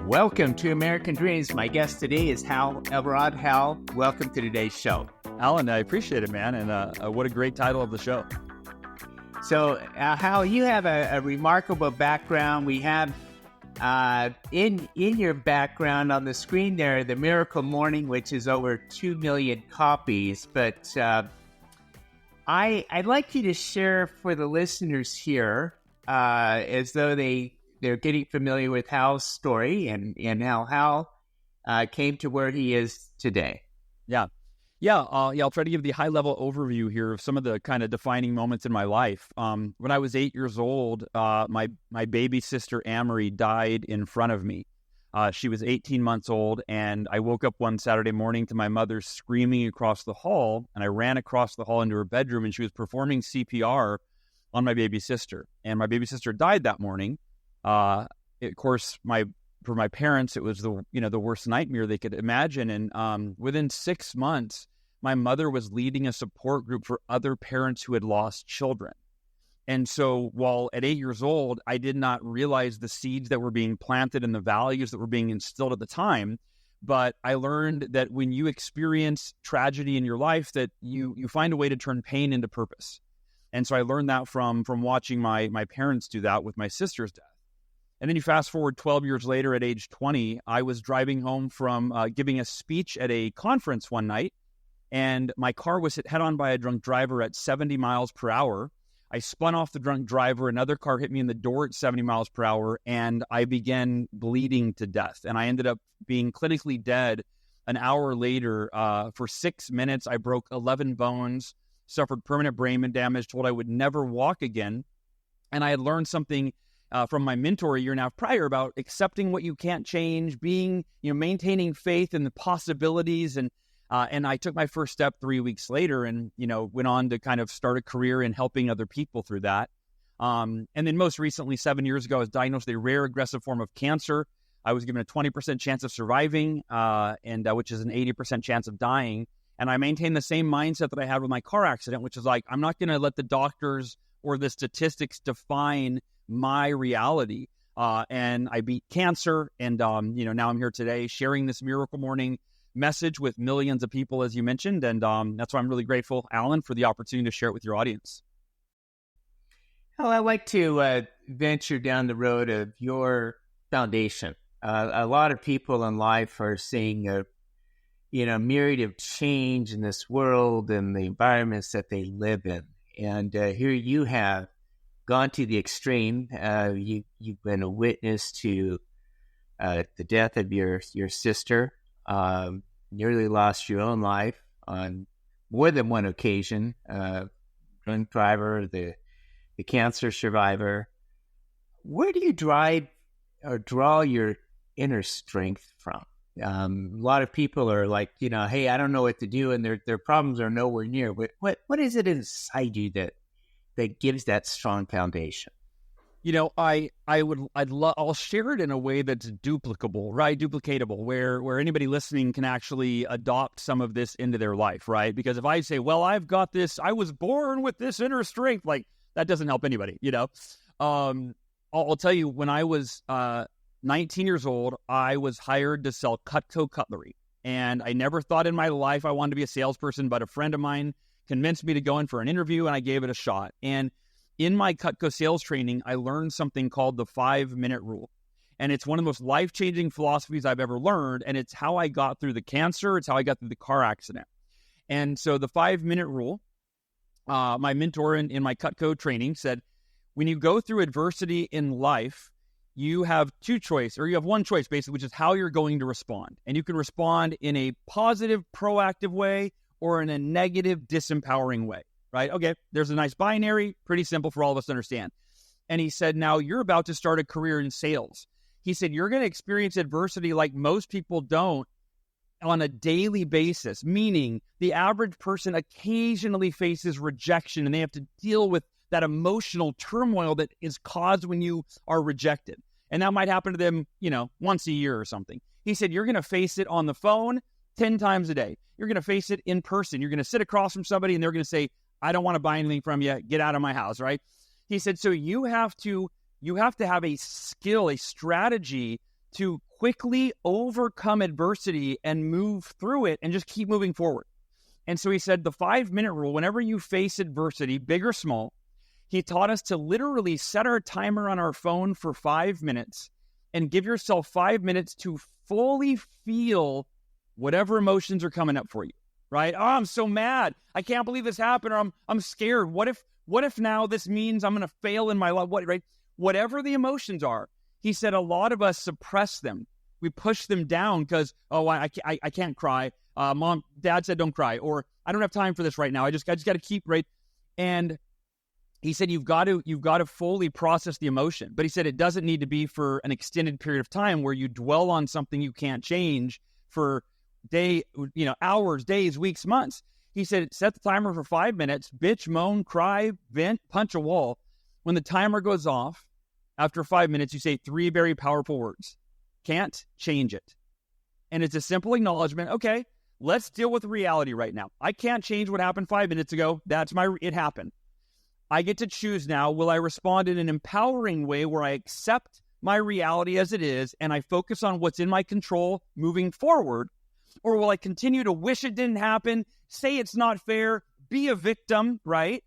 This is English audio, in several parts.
Welcome to American Dreams. My guest today is Hal Elrod. Hal, welcome to today's show. Alan, I appreciate it, man. And what a great title of the show. So, Hal, you have a remarkable background. We have in your background on the screen there, The Miracle Morning, which is over 2 million copies. But I'd like you to share for the listeners here, as though they're getting familiar with Hal's story and how Hal came to where he is today. I'll try to give the high-level overview here of some of the kind of defining moments in my life. When I was 8 years old, my baby sister, Amory, died in front of me. She was 18 months old, and I woke up one Saturday morning to my mother screaming across the hall, and I ran across the hall into her bedroom, and she was performing CPR on my baby sister. And my baby sister died that morning. Of course, for my parents, it was the worst nightmare they could imagine. And within 6 months, my mother was leading a support group for other parents who had lost children. And so while at 8 years old, I did not realize the seeds that were being planted and the values that were being instilled at the time. But I learned that when you experience tragedy in your life, that you find a way to turn pain into purpose. And so I learned that from watching my parents do that with my sister's death. And then you fast forward 12 years later at age 20, I was driving home from giving a speech at a conference one night, and my car was hit head-on by a drunk driver at 70 miles per hour. I spun off the drunk driver, another car hit me in the door at 70 miles per hour, and I began bleeding to death. And I ended up being clinically dead an hour later. For 6 minutes, I broke 11 bones, suffered permanent brain damage, told I would never walk again. And I had learned something from my mentor a year and a half prior about accepting what you can't change, maintaining faith in the possibilities. And I took my first step 3 weeks later and, went on to kind of start a career in helping other people through that. And then most recently, 7 years ago, I was diagnosed with a rare aggressive form of cancer. I was given a 20% chance of surviving, which is an 80% chance of dying. And I maintained the same mindset that I had with my car accident, which is like, I'm not going to let the doctors or the statistics define my reality. And I beat cancer. And, now I'm here today sharing this Miracle Morning message with millions of people, as you mentioned. And that's why I'm really grateful, Alan, for the opportunity to share it with your audience. Well, I'd like to venture down the road of your foundation. A lot of people in life are seeing a myriad of change in this world and the environments that they live in. And here you have gone to the extreme. You've been a witness to the death of your sister, nearly lost your own life on more than one occasion, drunk driver, the cancer survivor. Where do you draw your inner strength from? A lot of people are like, hey, I don't know what to do, and their problems are nowhere near. But what is it inside you that gives that strong foundation? I'll share it in a way that's duplicable, right? Duplicatable, where anybody listening can actually adopt some of this into their life, right? Because if I say, well, I've got this, I was born with this inner strength, like that doesn't help anybody, I'll tell you, when I was 19 years old, I was hired to sell Cutco cutlery. And I never thought in my life I wanted to be a salesperson, but a friend of mine convinced me to go in for an interview, and I gave it a shot. And in my Cutco sales training, I learned something called the 5-minute rule. And it's one of the most life-changing philosophies I've ever learned. And it's how I got through the cancer. It's how I got through the car accident. And so the 5-minute rule, my mentor in my Cutco training said, when you go through adversity in life, you have one choice, basically, which is how you're going to respond. And you can respond in a positive, proactive way or in a negative, disempowering way, right? Okay, there's a nice binary, pretty simple for all of us to understand. And he said, now you're about to start a career in sales. He said, you're going to experience adversity like most people don't on a daily basis, meaning the average person occasionally faces rejection and they have to deal with that emotional turmoil that is caused when you are rejected. And that might happen to them, once a year or something. He said, you're going to face it on the phone 10 times a day. You're going to face it in person. You're going to sit across from somebody and they're going to say, I don't want to buy anything from you. Get out of my house, right? He said, so you have to have a skill, a strategy to quickly overcome adversity and move through it and just keep moving forward. And so he said the 5-minute rule, whenever you face adversity, big or small, he taught us to literally set our timer on our phone for 5 minutes and give yourself 5 minutes to fully feel whatever emotions are coming up for you, right? Oh, I'm so mad. I can't believe this happened. Or I'm scared. What if now this means I'm going to fail in my life? Right? Whatever the emotions are, he said a lot of us suppress them. We push them down because, I can't cry. Mom, dad said don't cry. Or I don't have time for this right now. I just got to keep, right? And he said you've got to fully process the emotion. But he said it doesn't need to be for an extended period of time where you dwell on something you can't change for hours, days, weeks, months. He said set the timer for 5 minutes, bitch, moan, cry, vent, punch a wall. When the timer goes off, after 5 minutes, you say 3 very powerful words. Can't change it. And it's a simple acknowledgement. Okay, let's deal with reality right now. I can't change what happened 5 minutes ago. It happened. I get to choose now. Will I respond in an empowering way where I accept my reality as it is and I focus on what's in my control moving forward? Or will I continue to wish it didn't happen, say it's not fair, be a victim, right?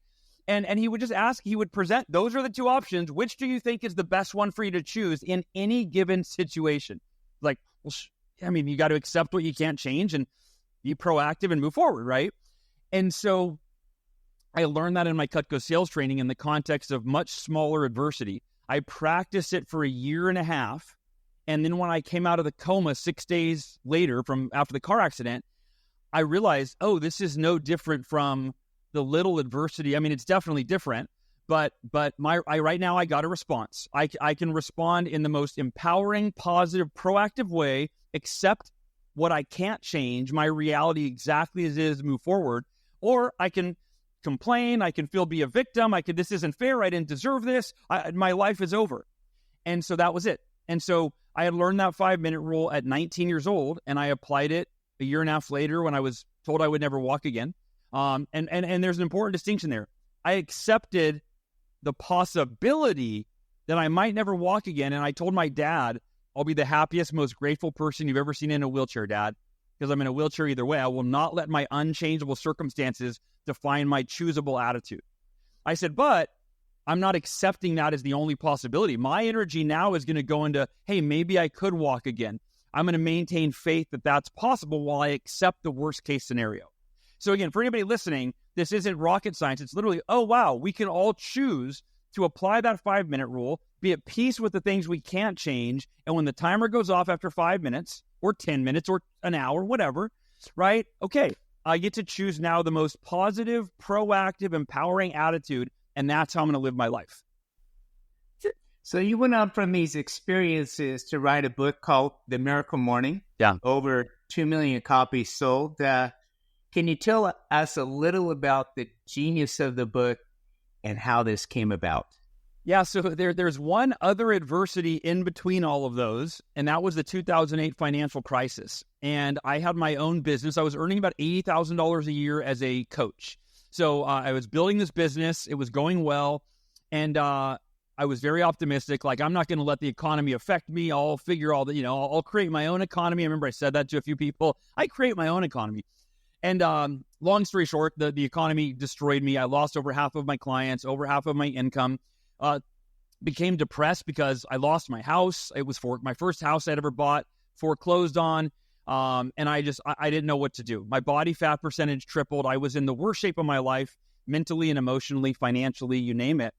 And he would just ask, he would present, those are the 2 options. Which do you think is the best one for you to choose in any given situation? Like, you got to accept what you can't change and be proactive and move forward, right? And so I learned that in my Cutco sales training in the context of much smaller adversity. I practiced it for 1.5 years. And then when I came out of the coma 6 days later after the car accident, I realized, this is no different from the little adversity. It's definitely different, but right now I got a response. I can respond in the most empowering, positive, proactive way, accept what I can't change, my reality exactly as it is, move forward, or I can complain, I can be a victim, this isn't fair, I didn't deserve this, my life is over. And so that was it. And so I had learned that 5-minute rule at 19 years old, and I applied it 1.5 years later when I was told I would never walk again. And there's an important distinction there. I accepted the possibility that I might never walk again, and I told my dad, I'll be the happiest, most grateful person you've ever seen in a wheelchair, Dad, because I'm in a wheelchair either way. I will not let my unchangeable circumstances define my choosable attitude. I said, but I'm not accepting that as the only possibility. My energy now is going to go into, hey, maybe I could walk again. I'm going to maintain faith that that's possible while I accept the worst case scenario. So again, for anybody listening, this isn't rocket science. It's literally, we can all choose to apply that 5-minute rule, be at peace with the things we can't change. And when the timer goes off after 5 minutes or 10 minutes or an hour, whatever, right? Okay, I get to choose now the most positive, proactive, empowering attitude. And that's how I'm going to live my life. So you went on from these experiences to write a book called The Miracle Morning. Yeah. Over 2 million copies sold. Can you tell us a little about the genius of the book and how this came about? Yeah, so there's one other adversity in between all of those, and that was the 2008 financial crisis. And I had my own business. I was earning about $80,000 a year as a coach. So I was building this business. It was going well, and I was very optimistic. Like, I'm not going to let the economy affect me. I'll figure all that, I'll create my own economy. I remember I said that to a few people. I create my own economy. And long story short, the economy destroyed me. I lost over half of my clients, over half of my income. Became depressed because I lost my house. It was my first house I'd ever bought, foreclosed on. And I didn't know what to do. My body fat percentage tripled. I was in the worst shape of my life, mentally and emotionally, financially, you name it.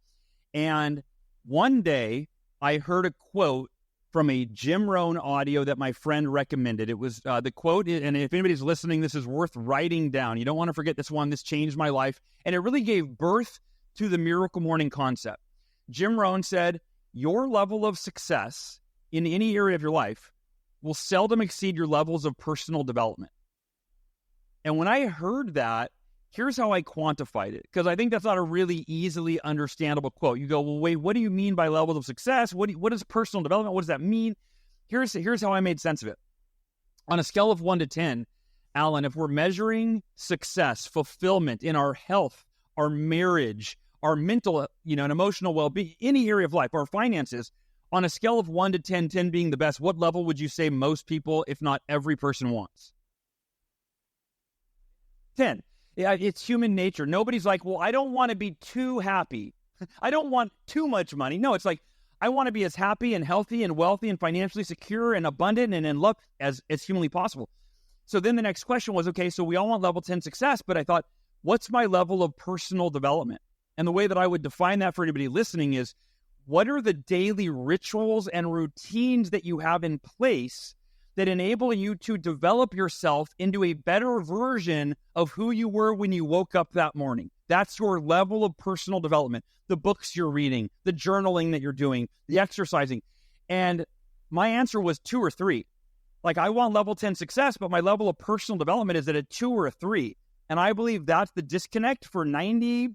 And one day I heard a quote from a Jim Rohn audio that my friend recommended. It was the quote, and if anybody's listening, this is worth writing down. You don't want to forget this one. This changed my life. And it really gave birth to the Miracle Morning concept. Jim Rohn said, your level of success in any area of your life will seldom exceed your levels of personal development. And when I heard that, here's how I quantified it, because I think that's not a really easily understandable quote. You go, well, wait, what do you mean by levels of success? What is personal development? What does that mean? Here's how I made sense of it. On a scale of 1 to 10, Alan, if we're measuring success, fulfillment in our health, our marriage, our mental, and emotional well-being, any area of life, our finances, On a scale of 1 to 10, 10 being the best, what level would you say most people, if not every person, wants? 10. Yeah, it's human nature. Nobody's like, well, I don't want to be too happy. I don't want too much money. No, it's like, I want to be as happy and healthy and wealthy and financially secure and abundant and in love as humanly possible. So then the next question was, okay, so we all want level 10 success, but I thought, what's my level of personal development? And the way that I would define that for anybody listening is, what are the daily rituals and routines that you have in place that enable you to develop yourself into a better version of who you were when you woke up that morning? That's your level of personal development, the books you're reading, the journaling that you're doing, the exercising. And my answer was 2 or 3. Like, I want level 10 success, but my level of personal development is at a 2 or a 3. And I believe that's the disconnect for 95+%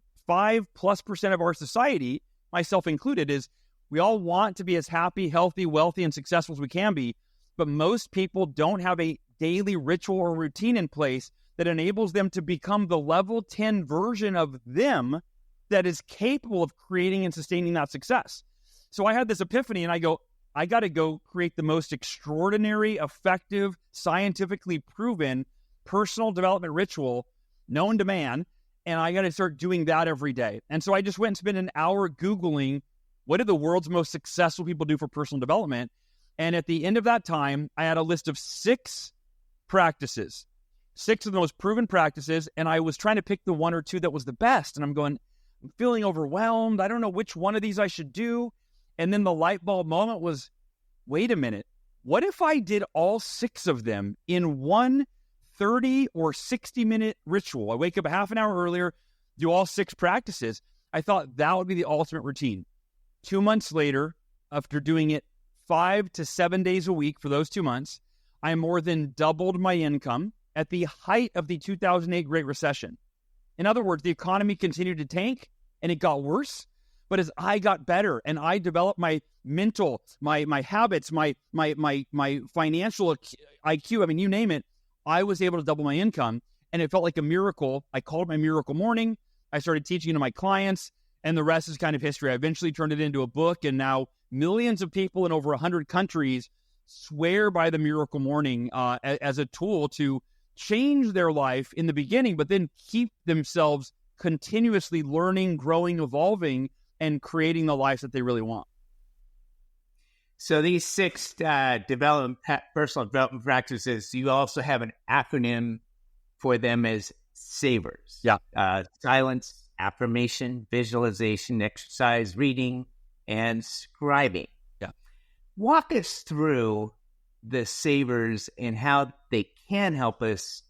of our society, myself included, is we all want to be as happy, healthy, wealthy, and successful as we can be, but most people don't have a daily ritual or routine in place that enables them to become the level 10 version of them that is capable of creating and sustaining that success. So I had this epiphany, and I go, I got to go create the most extraordinary, effective, scientifically proven personal development ritual known to man, and I got to start doing that every day. And so I just went and spent an hour Googling, what do the world's most successful people do for personal development? And at the end of that time, I had a list of 6 practices, 6 of the most proven practices, and I was trying to pick the 1 or 2 that was the best. And I'm going, I'm feeling overwhelmed. I don't know which one of these I should do. And then the light bulb moment was, wait a minute. What if I did all 6 of them in one 30 or 60-minute ritual? I wake up a half an hour earlier, do all 6 practices. I thought that would be the ultimate routine. 2 months later, after doing it 5 to 7 days a week for those 2 months, I more than doubled my income at the height of the 2008 Great Recession. In other words, the economy continued to tank and it got worse. But as I got better and I developed my mental, my habits, my financial IQ, I mean, you name it, I was able to double my income, and it felt like a miracle. I called it my miracle morning. I started teaching it to my clients, and the rest is kind of history. I eventually turned it into a book, and now millions of people in over 100 countries swear by the miracle morning as a tool to change their life in the beginning, but then keep themselves continuously learning, growing, evolving, and creating the life that they really want. So these 6 personal development practices, you also have an acronym for them as SAVERS. Yeah. Silence, affirmation, visualization, exercise, reading, and scribing. Yeah. Walk us through the SAVERS and how they can help us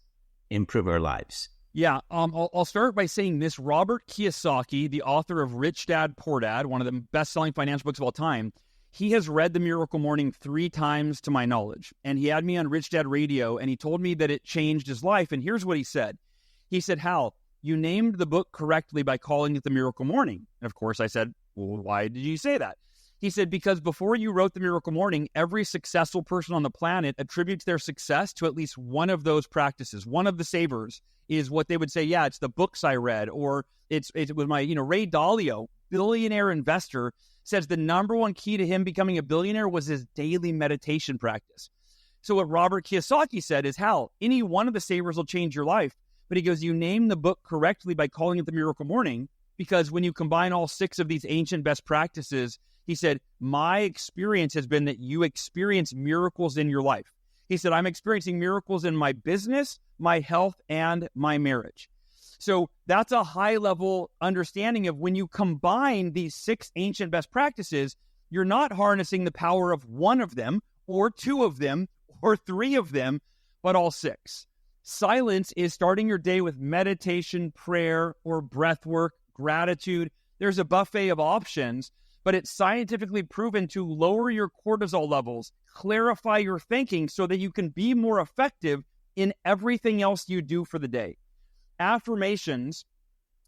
improve our lives. Yeah, I'll start by saying this. Robert Kiyosaki, the author of Rich Dad, Poor Dad, one of the best-selling financial books of all time, he has read The Miracle Morning 3 times to my knowledge. And he had me on Rich Dad Radio, and he told me that it changed his life. And here's what he said. He said, Hal, you named the book correctly by calling it The Miracle Morning. And of course, I said, well, why did you say that? He said, because before you wrote The Miracle Morning, every successful person on the planet attributes their success to at least one of those practices. One of the savers is what they would say, yeah, it's the books I read, or it was my, Ray Dalio, billionaire investor, says the number one key to him becoming a billionaire was his daily meditation practice. So what Robert Kiyosaki said is, Hal, any one of the savers will change your life. But he goes, you named the book correctly by calling it The Miracle Morning, because when you combine all 6 of these ancient best practices, he said, my experience has been that you experience miracles in your life. He said, I'm experiencing miracles in my business, my health, and my marriage. So that's a high-level understanding of when you combine these 6 ancient best practices, you're not harnessing the power of one of them, or 2 of them, or 3 of them, but all 6. Silence is starting your day with meditation, prayer, or breath work, gratitude. There's a buffet of options, but it's scientifically proven to lower your cortisol levels, clarify your thinking so that you can be more effective in everything else you do for the day. Affirmations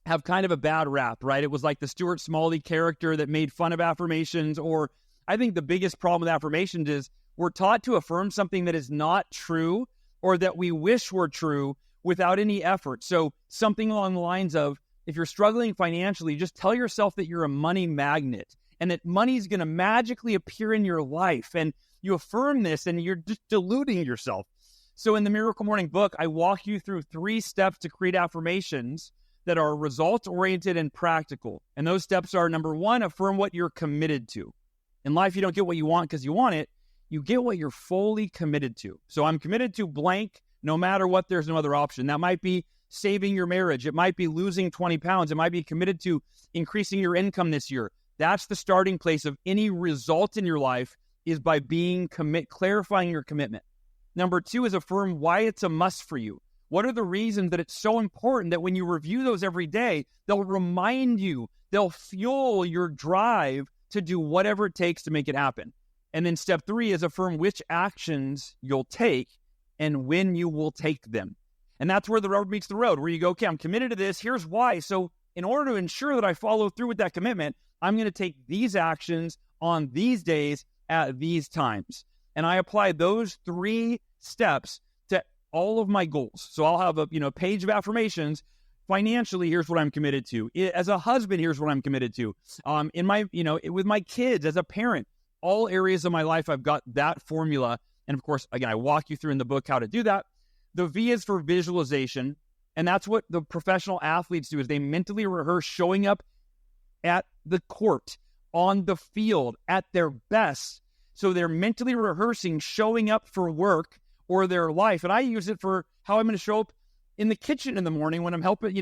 have kind of a bad rap, right? It was like the Stuart Smalley character that made fun of affirmations, or I think the biggest problem with affirmations is we're taught to affirm something that is not true or that we wish were true without any effort. So something along the lines of, if you're struggling financially, just tell yourself that you're a money magnet and that money's going to magically appear in your life. And you affirm this and you're just deluding yourself. So in the Miracle Morning book, I walk you through 3 steps to create affirmations that are results-oriented and practical. And those steps are, number 1, affirm what you're committed to. In life, you don't get what you want because you want it. You get what you're fully committed to. So I'm committed to blank, no matter what, there's no other option. That might be saving your marriage. It might be losing 20 pounds. It might be committed to increasing your income this year. That's the starting place of any result in your life, is by clarifying your commitment. Number 2 is affirm why it's a must for you. What are the reasons that it's so important that when you review those every day, they'll remind you, they'll fuel your drive to do whatever it takes to make it happen. And then step 3 is affirm which actions you'll take and when you will take them. And that's where the rubber meets the road, where you go, okay, I'm committed to this. Here's why. So in order to ensure that I follow through with that commitment, I'm going to take these actions on these days at these times. And I apply those 3 steps to all of my goals. So I'll have a page of affirmations. Financially, here's what I'm committed to. As a husband, here's what I'm committed to. In my, with my kids, as a parent, all areas of my life, I've got that formula. And of course, again, I walk you through in the book how to do that. The V is for visualization. And that's what the professional athletes do, is they mentally rehearse showing up at the court, on the field, at their best. So they're mentally rehearsing showing up for work or their life. And I use it for how I'm going to show up in the kitchen in the morning when I'm helping,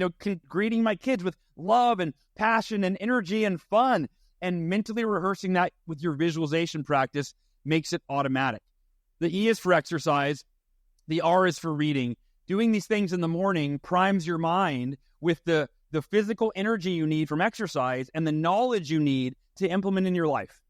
greeting my kids with love and passion and energy and fun. And mentally rehearsing that with your visualization practice makes it automatic. The E is for exercise. The R is for reading. Doing these things in the morning primes your mind with the physical energy you need from exercise and the knowledge you need to implement in your life.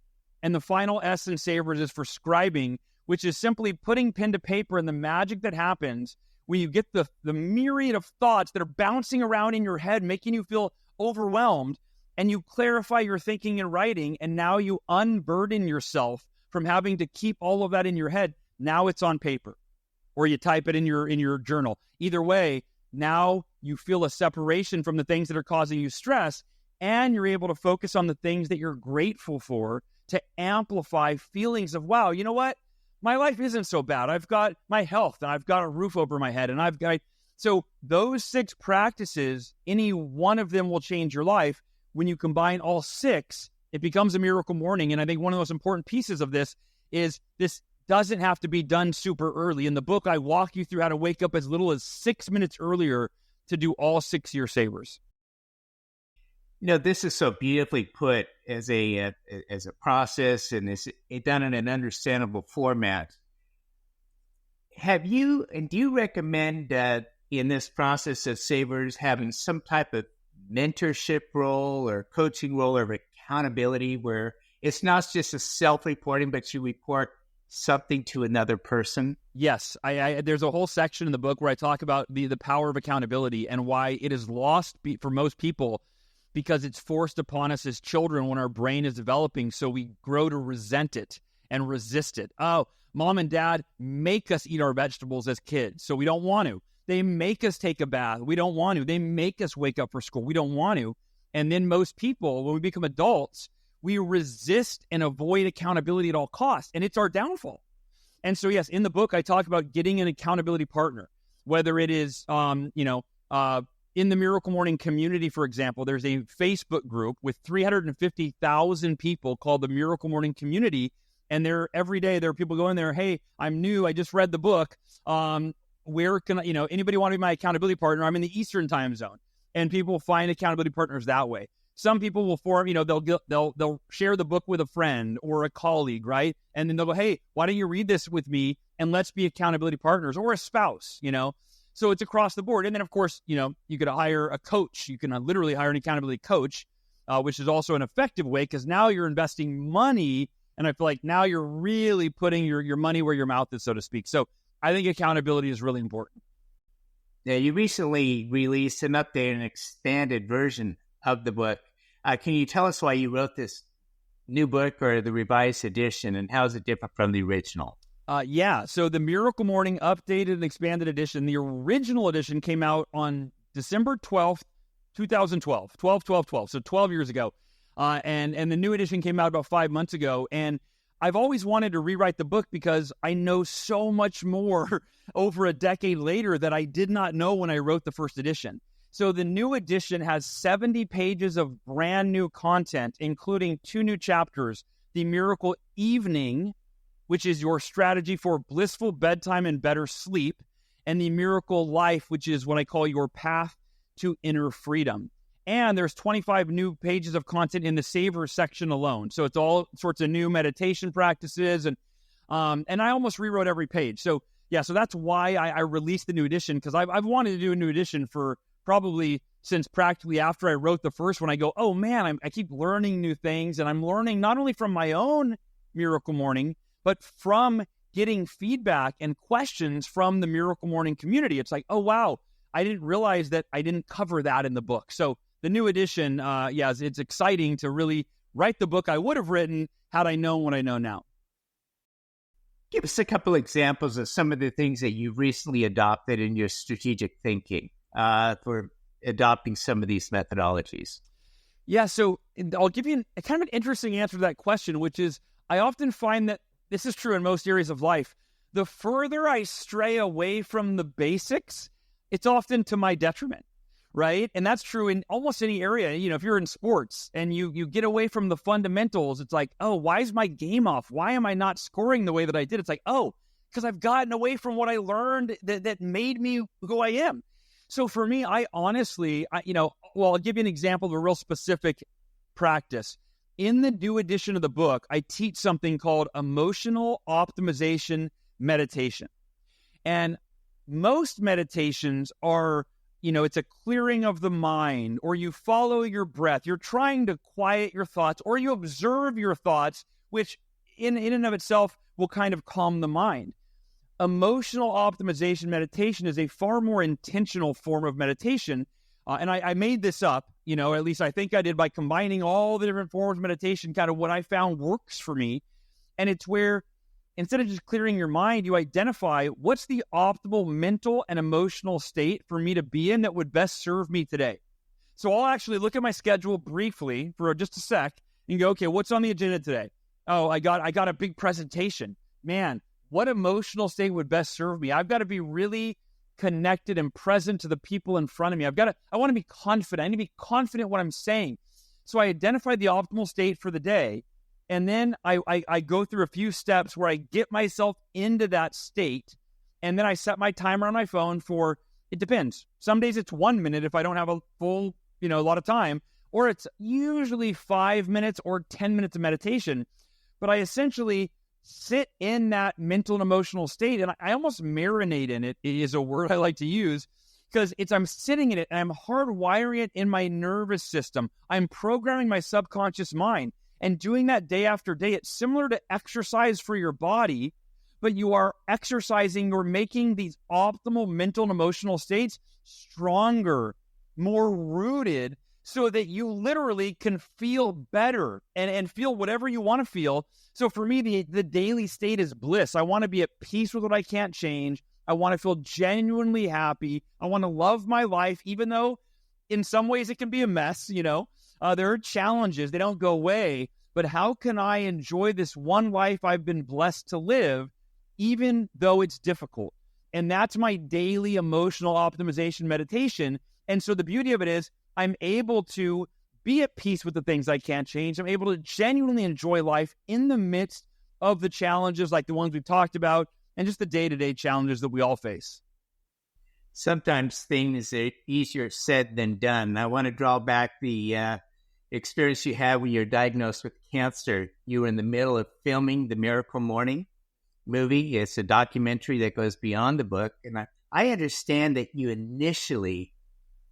And the final S in Savers is for scribing, which is simply putting pen to paper, and the magic that happens when you get the myriad of thoughts that are bouncing around in your head, making you feel overwhelmed, and you clarify your thinking and writing, and now you unburden yourself from having to keep all of that in your head. Now it's on paper, or you type it in your journal. Either way, now you feel a separation from the things that are causing you stress, and you're able to focus on the things that you're grateful for to amplify feelings of, wow, you know what? My life isn't so bad. I've got my health, and I've got a roof over my head, and I've got... So those 6 practices, any one of them will change your life. When you combine all 6, it becomes a miracle morning. And I think one of the most important pieces of this is this doesn't have to be done super early. In the book, I walk you through how to wake up as little as 6 minutes earlier to do all 6 of your savers. This is so beautifully put as a process, and it's done in an understandable format. Do you recommend that in this process of savers having some type of mentorship role or coaching role or accountability, where it's not just a self-reporting, but you report something to another person? Yes. There's a whole section in the book where I talk about the power of accountability and why it is lost for most people, because it's forced upon us as children when our brain is developing. So we grow to resent it and resist it. Oh, mom and dad make us eat our vegetables as kids, so we don't want to. They make us take a bath. We don't want to. They make us wake up for school. We don't want to. And then most people, when we become adults, we resist and avoid accountability at all costs. And it's our downfall. And so, yes, in the book, I talk about getting an accountability partner, whether it is, in the Miracle Morning community, for example, there's a Facebook group with 350,000 people called the Miracle Morning Community. And every day there are people going there, hey, I'm new. I just read the book. Where can anybody want to be my accountability partner? I'm in the Eastern time zone, and people find accountability partners that way. Some people will form, they'll share the book with a friend or a colleague, right? And then they'll go, hey, why don't you read this with me and let's be accountability partners, or a spouse, So it's across the board. And then of course, you could hire a coach. You can literally hire an accountability coach, which is also an effective way, because now you're investing money, and I feel like now you're really putting your money where your mouth is, so to speak. So I think accountability is really important. Yeah, you recently released an updated and expanded version of the book. Can you tell us why you wrote this new book, or the revised edition, and how is it different from the original? So the Miracle Morning updated and expanded edition, the original edition came out on December 12th, 2012, 12/12/12, so 12 years ago. And the new edition came out about 5 months ago. And I've always wanted to rewrite the book because I know so much more over a decade later that I did not know when I wrote the first edition. So the new edition has 70 pages of brand new content, including 2 new chapters, The Miracle Evening, which is your strategy for blissful bedtime and better sleep, and The Miracle Life, which is what I call your path to inner freedom. And there's 25 new pages of content in the Savor section alone. So it's all sorts of new meditation practices. And I almost rewrote every page. So that's why I released the new edition, because I've wanted to do a new edition for probably since practically after I wrote the first one. I go, oh man, I keep learning new things. And I'm learning not only from my own Miracle Morning, but from getting feedback and questions from the Miracle Morning community. It's like, oh wow, I didn't realize that I didn't cover that in the book. So the new edition, it's exciting to really write the book I would have written had I known what I know now. Give us a couple examples of some of the things that you've recently adopted in your strategic thinking for adopting some of these methodologies. Yeah, so I'll give you a kind of an interesting answer to that question, which is I often find that this is true in most areas of life. The further I stray away from the basics, it's often to my detriment. Right. And that's true in almost any area. You know, if you're in sports and you get away from the fundamentals, it's like, oh, why is my game off? Why am I not scoring the way that I did? It's like, oh, because I've gotten away from what I learned that made me who I am. So for me, I honestly, I'll give you an example of a real specific practice. In the new edition of the book, I teach something called emotional optimization meditation. And most meditations are, it's a clearing of the mind, or you follow your breath. You're trying to quiet your thoughts, or you observe your thoughts, which in and of itself will kind of calm the mind. Emotional optimization meditation is a far more intentional form of meditation. And I made this up, at least I think I did, by combining all the different forms of meditation, kind of what I found works for me. And it's where instead of just clearing your mind, you identify what's the optimal mental and emotional state for me to be in that would best serve me today. So I'll actually look at my schedule briefly for just a sec and go, okay, what's on the agenda today? Oh, I got a big presentation. Man, what emotional state would best serve me? I've got to be really connected and present to the people in front of me. I want to be confident. I need to be confident what I'm saying. So I identified the optimal state for the day. And then I go through a few steps where I get myself into that state. And then I set my timer on my phone for, it depends. Some days it's 1 minute if I don't have a full, a lot of time, or it's usually 5 minutes or 10 minutes of meditation. But I essentially sit in that mental and emotional state, and I almost marinate in it, is a word I like to use, because I'm sitting in it and I'm hardwiring it in my nervous system. I'm programming my subconscious mind. And doing that day after day, it's similar to exercise for your body, but you are exercising, you're making these optimal mental and emotional states stronger, more rooted, so that you literally can feel better and feel whatever you want to feel. So for me, the daily state is bliss. I want to be at peace with what I can't change. I want to feel genuinely happy. I want to love my life, even though in some ways it can be a mess, there are challenges. They don't go away. But how can I enjoy this one life I've been blessed to live, even though it's difficult? And that's my daily emotional optimization meditation. And so the beauty of it is I'm able to be at peace with the things I can't change. I'm able to genuinely enjoy life in the midst of the challenges like the ones we've talked about and just the day-to-day challenges that we all face. Sometimes things are easier said than done. I want to draw back the experience you had when you were diagnosed with cancer. You were in the middle of filming the Miracle Morning movie. It's a documentary that goes beyond the book. And I understand that you initially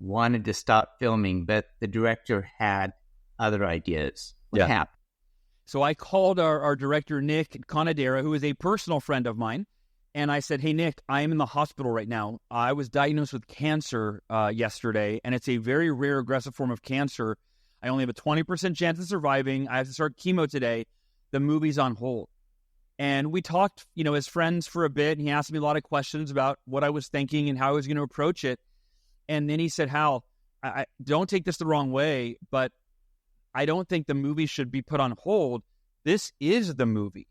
wanted to stop filming, but the director had other ideas. What happened? So I called our director, Nick Conadera, who is a personal friend of mine. And I said, hey, Nick, I am in the hospital right now. I was diagnosed with cancer yesterday, and it's a very rare aggressive form of cancer. I only have a 20% chance of surviving. I have to start chemo today. The movie's on hold. And we talked, as friends for a bit, and he asked me a lot of questions about what I was thinking and how I was going to approach it. And then he said, Hal, I don't take this the wrong way, but I don't think the movie should be put on hold. This is the movie.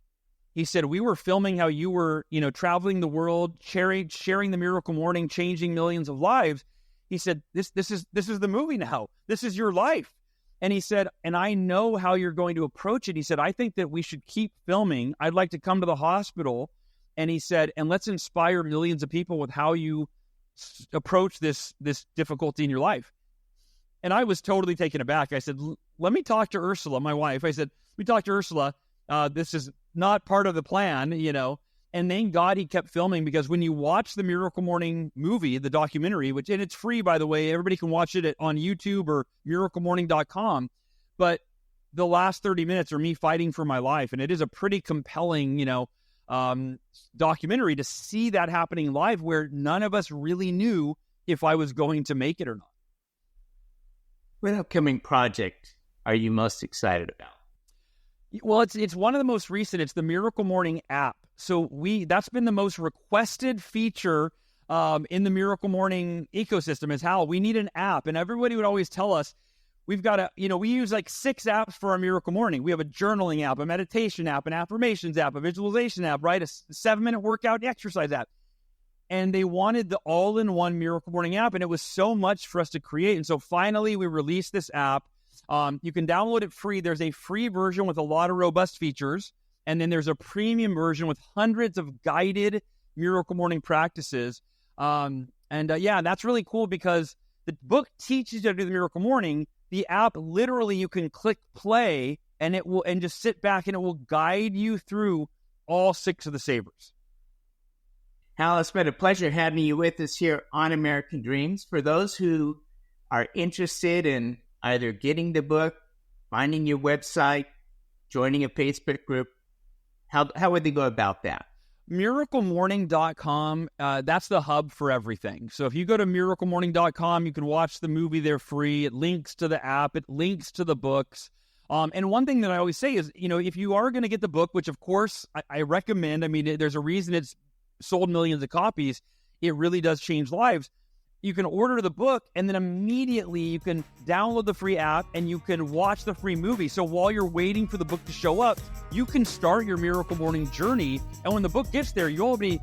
He said, we were filming how you were, traveling the world, sharing the miracle morning, changing millions of lives. He said, this is the movie now. This is your life. And he said, and I know how you're going to approach it. He said, I think that we should keep filming. I'd like to come to the hospital. And he said, and let's inspire millions of people with how you approach this difficulty in your life. And I was totally taken aback. I said, let me talk to Ursula, my wife. I said, let me talk to Ursula. This is not part of the plan, And thank God he kept filming, because when you watch the Miracle Morning movie, the documentary, and it's free, by the way, everybody can watch it on YouTube or miraclemorning.com. But the last 30 minutes are me fighting for my life. And it is a pretty compelling, documentary to see that happening live, where none of us really knew if I was going to make it or not. What upcoming project are you most excited about? Well, it's one of the most recent. It's the Miracle Morning app. So that's been the most requested feature in the Miracle Morning ecosystem is, Hal, we need an app. And everybody would always tell us, we've got we use like 6 apps for our Miracle Morning. We have a journaling app, a meditation app, an affirmations app, a visualization app, right? A 7-minute workout exercise app. And they wanted the all-in-one Miracle Morning app, and it was so much for us to create. And so finally, we released this app. You can download it free. There's a free version with a lot of robust features, and then there's a premium version with hundreds of guided Miracle Morning practices. That's really cool, because the book teaches you to do the Miracle Morning. The app, literally, you can click play, and just sit back, and it will guide you through all 6 of the savers. Hal, it's been a pleasure having you with us here on American Dreams. For those who are interested in either getting the book, finding your website, joining a Facebook group, how would they go about that? MiracleMorning.com, that's the hub for everything. So if you go to MiracleMorning.com, you can watch the movie there free. It links to the app. It links to the books. And one thing that I always say is, if you are going to get the book, which of course I recommend, there's a reason it's sold millions of copies. It really does change lives. You can order the book, and then immediately you can download the free app and you can watch the free movie. So while you're waiting for the book to show up, you can start your Miracle Morning journey. And when the book gets there, you'll be,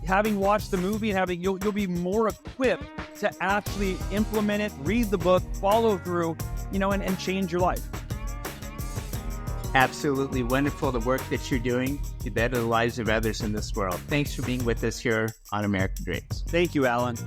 having watched the movie and you'll be more equipped to actually implement it, read the book, follow through, and change your life. Absolutely wonderful, the work that you're doing to better the lives of others in this world. Thanks for being with us here on American Dreams. Thank you, Alan.